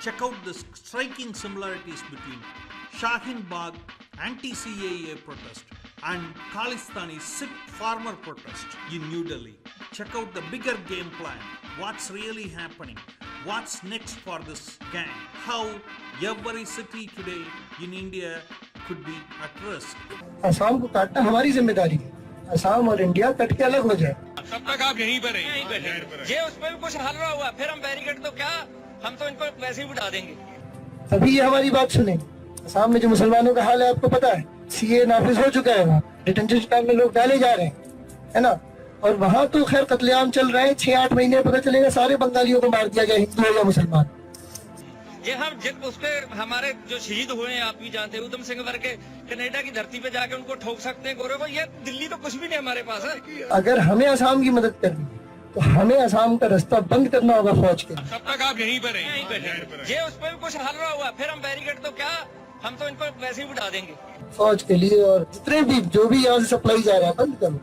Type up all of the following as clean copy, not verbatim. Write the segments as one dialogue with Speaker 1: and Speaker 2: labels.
Speaker 1: check out the striking similarities between Shaheen Bagh anti-CAA protest and Khalistani Sikh farmer protest in New Delhi. Check out the bigger game plan. What's really happening? What's next for this gang? How every city today in India could be at risk.
Speaker 2: Assam को काटना हमारी जिम्मेदारी है. असम और India cut के अलग हो जाए.
Speaker 3: तब तक आप यहीं पर रहें.
Speaker 4: ये उसमें भी कुछ हल रहा हुआ, फिर हम बैरिकेड तो क्या, हम तो इनको वैसे ही उठा देंगे.
Speaker 2: अभी ये हमारी बात सुने. असम में जो मुसलमानों का हाल है आपको पता है. सीए नाफिज हो चुका है. वहाँ डिटेंशन कैंप में लोग डाले जा रहे हैं, है ना. और वहाँ तो खैर कत्लेआम चल रहे हैं. 6-8 महीने पता चलेगा सारे बंगालियों को मार दिया गया, हिंदू हो या मुसलमान.
Speaker 4: ये हम जित उस पे हमारे जो शहीद हुए हैं आप भी जानते हैं, उधम सिंह वर्ग के कनाडा की धरती पे जाके उनको ठोक सकते हैं. गौरव भाई ये दिल्ली तो कुछ भी नहीं हमारे पास है.
Speaker 2: अगर हमें असम की मदद करनी है तो हमें असम का रास्ता बंद करना होगा फौज के.
Speaker 3: तब तक आप यहीं पर रहें.
Speaker 4: ये उसमें भी कुछ हल रहा हुआ, फिर हम बैरिकेड तो क्या, हम तो इनको वैसे ही उठा देंगे.
Speaker 2: फौज के लिए और जितने भी जो भी यहाँ से सप्लाई जा रहा है बंद करो.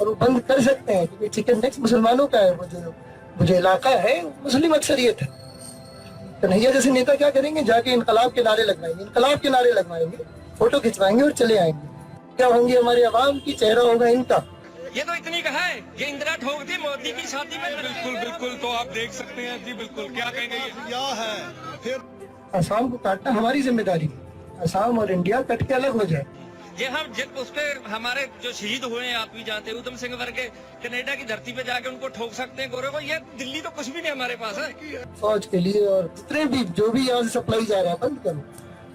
Speaker 2: और वो बंद कर सकते हैं क्योंकि चिकन नेक्स्ट मुसलमानों का है. वो जो इलाका है मुस्लिम अक्सरियत है. कन्हैया जैसे नेता क्या करेंगे, जाके इनकलाब के नारे लगवाएंगे. इनकलाब के नारे लगवाएंगे, फोटो खिंचवाएंगे और चले आएंगे. क्या होंगे हमारे अवाम की, चेहरा होगा इनका.
Speaker 4: ये तो इतनी कहा है, ये इंदिरा ठोक दी मोदी की शादी में.
Speaker 3: बिल्कुल तो आप देख सकते हैं जी. बिल्कुल क्या कहेंगे ये?
Speaker 5: क्या है फिर
Speaker 2: असम को काटना हमारी जिम्मेदारी है. असम और इंडिया कट के अलग हो जाए.
Speaker 4: ये हम जित उस पे हमारे जो शहीद हुए हैं आप भी जानते हैं, उधम सिंह वर्ग के कनाडा की धरती पे जाके उनको ठोक सकते हैं. गौरव भाई ये दिल्ली तो कुछ भी नहीं हमारे पास है.
Speaker 2: फौज के लिए और जितने भी जो भी यहाँ से सप्लाई जा रहा है बंद करो.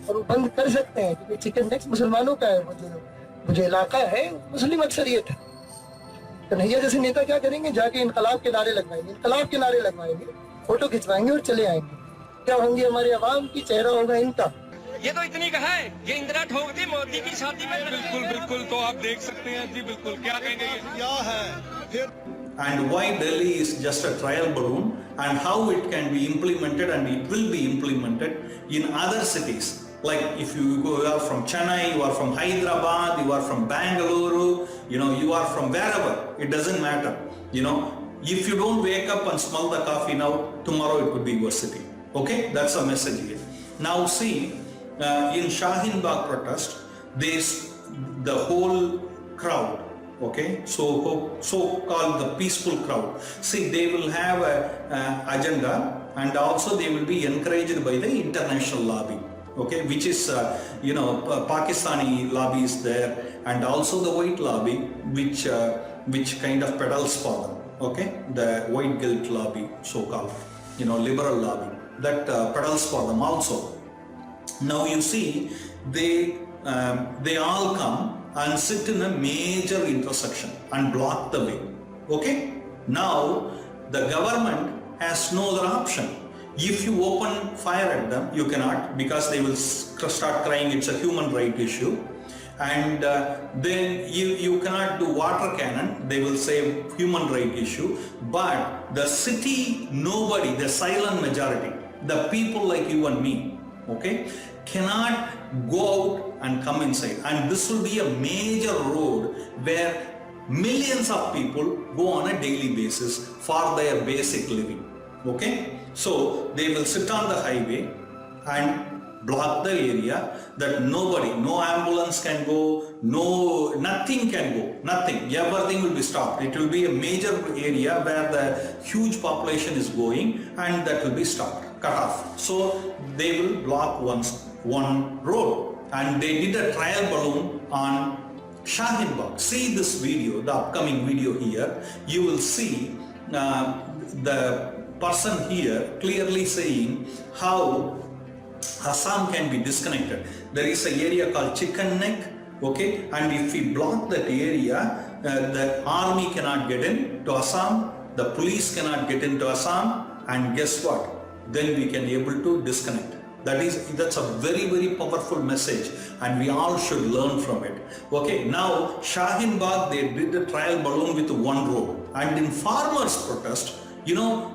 Speaker 2: और वो बंद कर सकते हैं क्योंकि चिकन नेक्स्ट मुसलमानों का है. वो जो इलाका है मुस्लिम अक्सरियत है. कन्हैया जैसे नेता क्या करेंगे, जाके इनकलाब के नारे लगवाएंगे. इनकलाब के नारे लगवाएंगे, फोटो खिंचवाएंगे और चले आएंगे. क्या होंगे हमारे अवाम की, चेहरा होगा इनका.
Speaker 4: ये तो इतनी कहा है, ये इंदिरा ठोक दी मोदी की शादी में.
Speaker 3: बिल्कुल तो आप देख सकते हैं जी. बिल्कुल क्या कहेंगे ये?
Speaker 5: क्या है फिर
Speaker 1: And why Delhi is just a trial balloon and how it can be implemented and it will be implemented in other cities. Like if you are from Chennai, you are from Hyderabad, you are from Bangalore, you are from wherever, it doesn't matter. If you don't wake up and smell the coffee now, tomorrow it could be your city. Okay, that's the message here. Now see, in Shaheen Bagh protest, the whole crowd, okay, so called the peaceful crowd, see they will have a agenda and also they will be encouraged by the international lobby, okay, which is Pakistani lobby is there and also the white lobby which kind of pedals for them, okay, the white guilt lobby, so called liberal lobby that pedals for them also. Now you see they all come and sit in a major intersection and block the way. Okay? Now the government has no other option. If you open fire at them, you cannot, because they will start crying it's a human right issue. And then you cannot do water cannon, they will say human right issue. But the city, nobody, the silent majority, the people like you and me, okay, cannot go out and come inside. And this will be a major road where millions of people go on a daily basis for their basic living. Okay, so they will sit on the highway and block the area that nobody, no ambulance can go, nothing can go, nothing, everything will be stopped. It will be a major area where the huge population is going and that will be stopped, cut off. So they will block one road, and they did a trial balloon on Shaheen Bagh. See this video, the upcoming video here, you will see the person here clearly saying how Assam can be disconnected. There is an area called Chicken Neck, okay, and if we block that area, the army cannot get in to Assam, the police cannot get into Assam, and guess what? Then we can able to disconnect. That's a very, very powerful message, and we all should learn from it. Okay, now Shaheen Bagh, they did a trial balloon with one road, and in farmers' protest,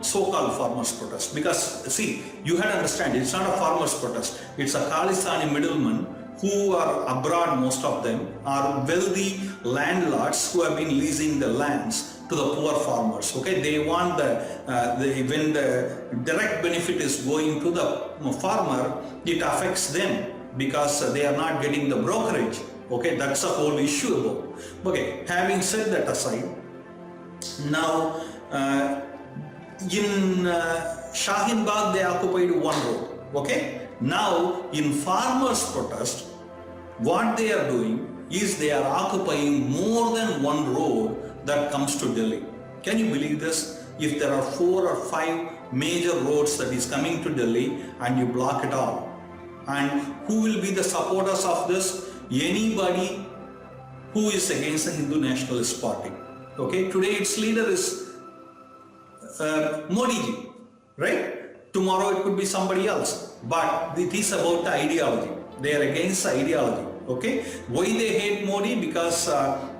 Speaker 1: so-called farmers protest, because see, you have to understand, it's not a farmers protest, it's a Khalistani middlemen who are abroad, most of them are wealthy landlords who have been leasing the lands to the poor farmers. Okay, they want when the direct benefit is going to the farmer, it affects them because they are not getting the brokerage. Okay, that's a whole issue about. Okay, having said that aside, now in Shaheen Bagh they occupied one road. Okay, now in farmers' protest, what they are doing is they are occupying more than one road that comes to Delhi. Can you believe this? If there are 4 or 5 major roads that is coming to Delhi and you block it all, and who will be the supporters of this? Anybody who is against the Hindu Nationalist Party. Okay, today its leader is Modi ji, right? Tomorrow it could be somebody else, but it is about the ideology. They are against the ideology. Okay, why they hate Modi? Because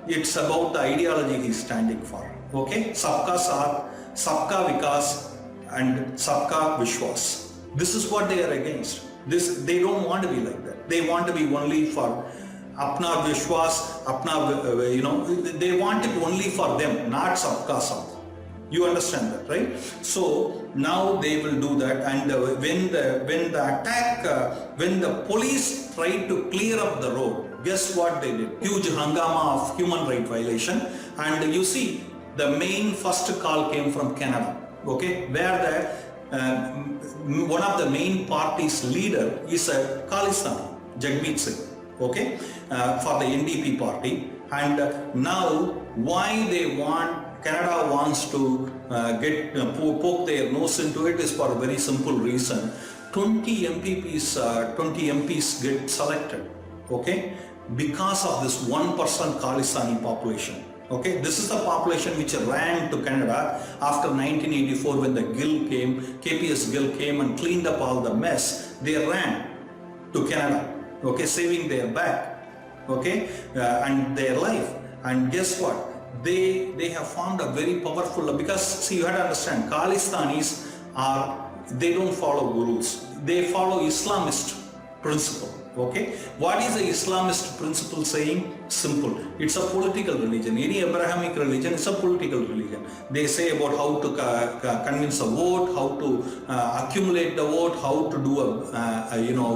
Speaker 1: it's about the ideology he is standing for. Okay, Sabka Saath, Sabka Vikas and Sabka Vishwas. This is what they are against. They don't want to be like that. They want to be only for Apna Vishwas, Apna, they want it only for them, not Sabka Saath. You understand that, right? So now they will do that, and when the police tried to clear up the road, guess what they did? Huge hangama of human right violation, and you see the main first call came from Canada. Okay, where one of the main party's leader is a Khalistan, Jagmeet Singh. Okay, for the NDP party, and now why they want. Canada wants to poke their nose into it is for a very simple reason. 20 MPs get selected, okay, because of this 1% Khalistani population. Okay, this is the population which ran to Canada after 1984 when the KPS Gill came and cleaned up all the mess. They ran to Canada, okay, saving their back, okay, and their life. And guess what? They have formed a very powerful, because see, you have to understand, Khalistanis they don't follow gurus, they follow Islamist principle. Okay, what is the Islamist principle saying? Simple, it's a political religion. Any Abrahamic religion is a political religion. They say about how to convince a vote, how to accumulate the vote, how to do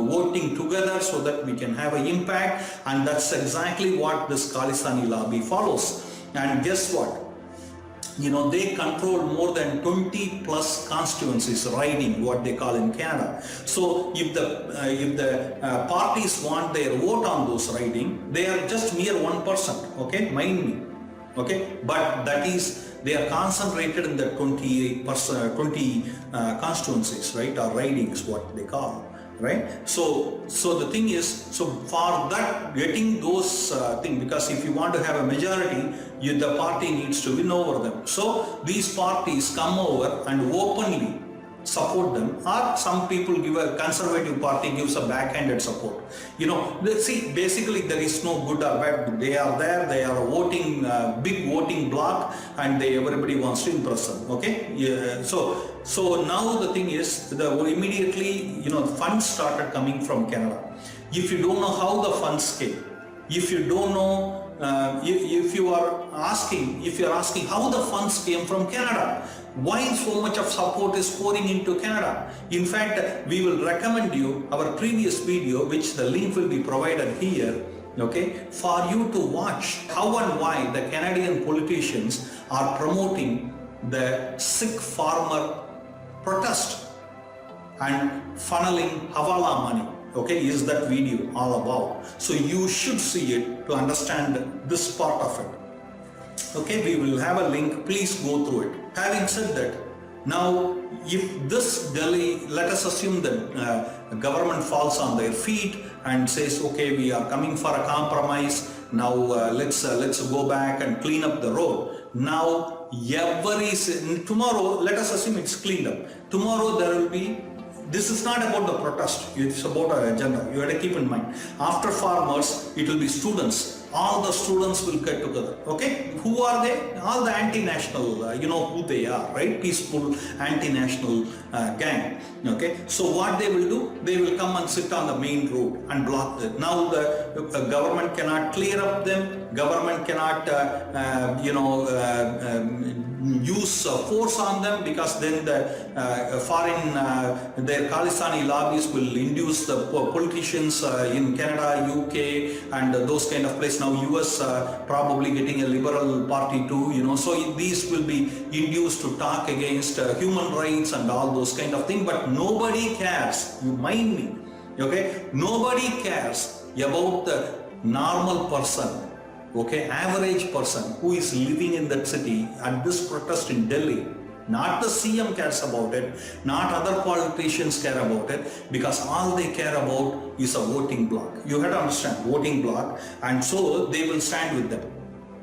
Speaker 1: voting together so that we can have an impact, and that's exactly what this Khalistani lobby follows. And guess what? They control more than 20 plus constituencies, riding, what they call in Canada. So if the parties want their vote on those riding, they are just mere 1%. Okay, mind me. Okay, but that is, they are concentrated in the 20 constituencies, right, or ridings, what they call. Right, so the thing is, so for that, getting those things, because if you want to have a majority, the party needs to win over them. So these parties come over and openly support them, or some people give a conservative party gives a backhanded support. Let's see, basically there is no good or bad. They are there, they are a voting, big voting bloc, and everybody wants to impress them. Okay, yeah, so now the thing is, immediately, funds started coming from Canada. If you don't know how the funds came, if you don't know, if you are asking how the funds came from Canada, why so much of support is pouring into Canada. In fact, we will recommend you our previous video, which the link will be provided here, okay, for you to watch how and why the Canadian politicians are promoting the Sikh farmer protest and funneling Hawala money. Okay, is that video all about? So you should see it to understand this part of it. Okay, we will have a link, please go through it. Having said that, now if this Delhi, let us assume that the government falls on their feet and says, okay, we are coming for a compromise, now let's go back and clean up the road. Now tomorrow, let us assume it's cleaned up. Tomorrow there will be, this is not about the protest, it's about our agenda. You have to keep in mind. After farmers, it will be students. all the students will get together. Okay, who are they? All the anti-national, you know who they are, right? Peaceful anti-national gang. Okay, so what they will do? They will come and sit on the main road and block it. Now the government cannot clear up them. Government cannot, use force on them, because then the foreign, their Khalistani lobbies will induce the politicians in Canada, UK, and those kind of places. Now US probably getting a liberal party too, you know. So these will be induced to talk against human rights and all those kind of things. But nobody cares. You mind me, okay? Nobody cares about the normal person. Okay, average person who is living in that city at this protest in Delhi. Not the CM cares about it, not other politicians care about it, because all they care about is a voting block. You have to understand, voting block, and so they will stand with them.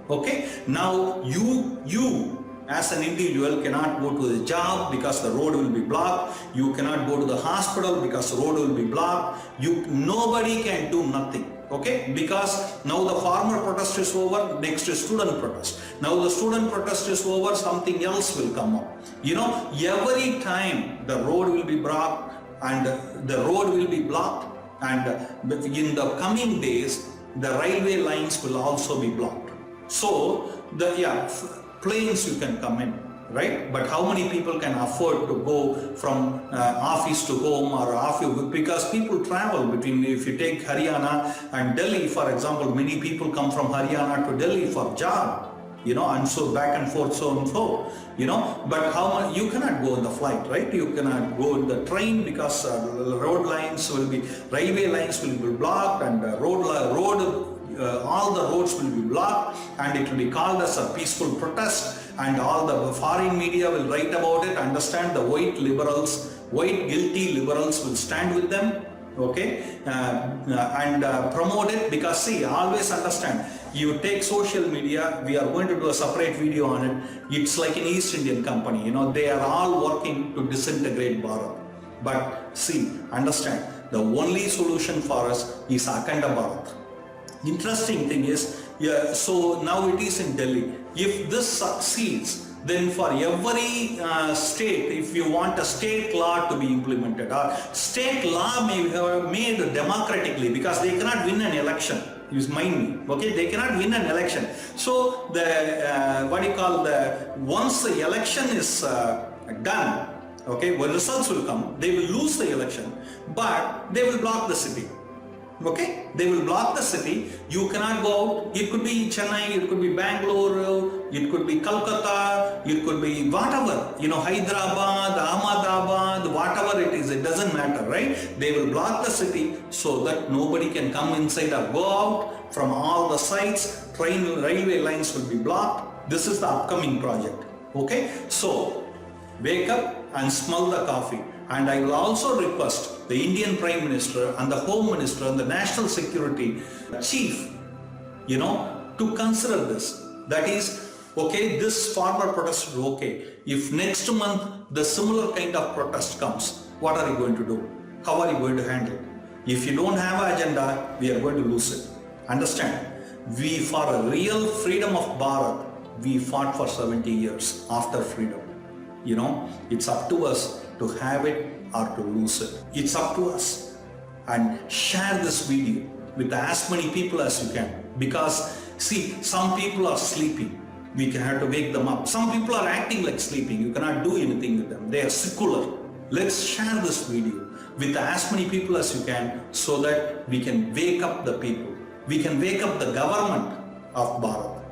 Speaker 1: Okay, now you as an individual cannot go to the job because the road will be blocked. You cannot go to the hospital because the road will be blocked. Nobody can do nothing. Okay, because now the farmer protest is over, next is student protest. Now the student protest is over, something else will come up. You know, every time the road will be blocked, and in the coming days the railway lines will also be blocked. So planes you can come in, right? But how many people can afford to go from office to home, or office, because people travel between, if you take Haryana and Delhi for example, many people come from Haryana to Delhi for job, you know, and so back and forth, so and so, you know. But how much you cannot go in the flight, right? You cannot go in the train because railway lines will be blocked, and all the roads will be blocked, and it will be called as a peaceful protest, and all the foreign media will write about it. Understand, the white guilty liberals will stand with them, okay, and promote it, because see, always understand, you take social media, we are going to do a separate video on it. It's like an East Indian company, you know, they are all working to disintegrate Bharat. But see, understand, the only solution for us is Akhanda Bharat. Interesting thing is, so now it is in Delhi. If this succeeds, then for every state, if you want a state law to be implemented, or state law may be made democratically, because they cannot win an election. You mind me, okay? They cannot win an election. So the once the election is done, okay, when results will come, they will lose the election, but they will block the city. Okay, they will block the city. You cannot go out. It could be Chennai, it could be Bangalore, it could be Kolkata, it could be whatever, you know, Hyderabad, Ahmedabad, whatever it is, it doesn't matter, right? They will block the city so that nobody can come inside or go out from all the sides. Railway lines will be blocked. This is the upcoming project. Okay, so wake up and smell the coffee. And I will also request the Indian Prime Minister and the Home Minister and the National Security Chief, you know, to consider this. That is, okay, this farmer protest is okay. If next month the similar kind of protest comes, what are you going to do? How are you going to handle it? If you don't have an agenda, we are going to lose it. Understand? We, for a real freedom of Bharat, we fought for 70 years after freedom. You know, it's up to us to have it or to lose it. It's up to us. And share this video with as many people as you can, because see, some people are sleeping. We can have to wake them up. Some people are acting like sleeping. You cannot do anything with them. They are secular. Let's share this video with as many people as you can, so that we can wake up the people. We can wake up the government of Bharat,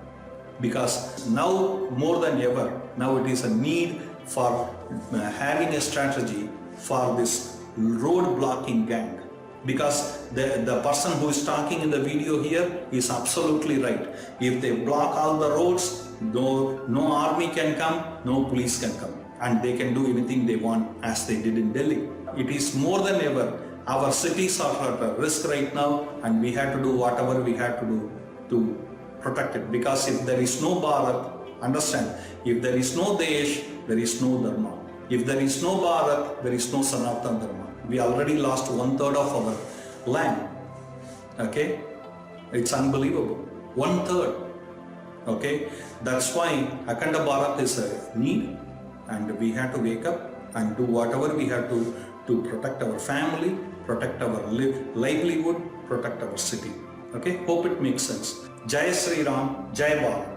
Speaker 1: because now more than ever, now it is a need for having a strategy for this road blocking gang, because the person who is talking in the video here is absolutely right. If they block all the roads, no army can come, no police can come, and they can do anything they want, as they did in Delhi. It is more than ever, our cities are at risk right now, and we have to do whatever we have to do to protect it. Because if there is no Bharat, understand, if there is no Desh, there is no Dharma. If there is no Bharat, there is no Sanatana Dharma. We already lost 1/3 of our land. Okay? It's unbelievable. 1/3. Okay, that's why Akhanda Bharat is a need, and we have to wake up and do whatever we have to protect our family, protect our livelihood, protect our city. Okay, hope it makes sense. Jai Sri Ram, Jai Bharat.